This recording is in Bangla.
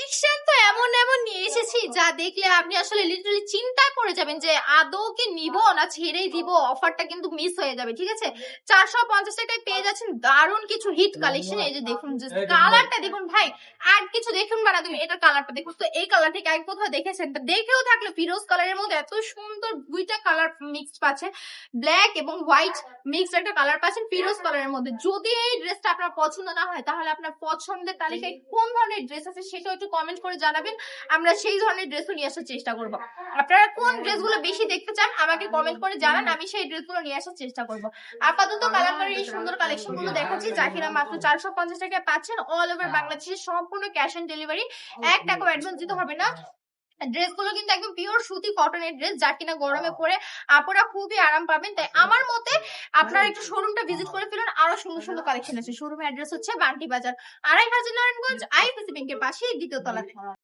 কালেকশন তো এমন এমন নিয়ে এসেছি যা দেখলে আপনি আসলে লিটারালি চিন্তায় পড়ে যাবেন যে আদৌ কি নিব না ছেড়েই দিব। অফারটা কিন্তু মিস হয়ে যাবে, ঠিক আছে? 450 টাকায় পেয়ে যাচ্ছেন দারুণ কিছু হিট কালেকশন। এই যে দেখুন, জাস্ট কালারটা দেখুন ভাই, আর কিছু দেখুন না তুমি, এটার কালারটা দেখুন তো। এই কালারটা কি আগে কোথাও দেখেছেন? তা দেখেও থাকলে ফিরোজ কালারের মধ্যে এত সুন্দর দুইটা কালার মিক্সড পাচ্ছেন, ব্ল্যাক এবং হোয়াইট মিক্সড একটা কালার পাচ্ছেন ফিরোজ কালারের মধ্যে। যদি এই ড্রেসটা আপনার পছন্দ না হয় তাহলে আপনার পছন্দের তালিকায় কোন ধরনের ড্রেস আছে সেটাও একটু কমেন্ট করে জানাবেন, আমরা সেই ধরনের ড্রেসও নিয়ে আসার চেষ্টা করব। আপনারা কোন ড্রেসগুলো বেশি দেখতে চান আমাকে কমেন্ট করে জানান, আমি সেই ড্রেসগুলো নিয়ে আসার চেষ্টা করব। আপাতত কালামকারীর এই সুন্দর কালেকশন গুলো দেখাচ্ছি যা কিনা মাত্র 450 টাকায় পাচ্ছেন অল ওভার বাংলাদেশে, সম্পূর্ণ ক্যাশ অন ডেলিভারি, 1 টাকাও অ্যাডভান্স দিতে হবে না। ড্রেসগুলো কিন্তু একদম পিওর সুতি কটনের ড্রেস, যা কিনা গরমে পরে আপনারা খুবই আরাম পাবেন। তাই আমার মতে আপনারা একটু শোরুমটা ভিজিট করে ফেলুন, আরো সুন্দর সুন্দর কালেকশন আছে। শোরুমের অ্যাড্রেস হচ্ছে বান্টি বাজার, 2500 নারায়ণগঞ্জ, আইএফএসি ব্যাংকের পাশে, দ্বিতীয় তলাতে।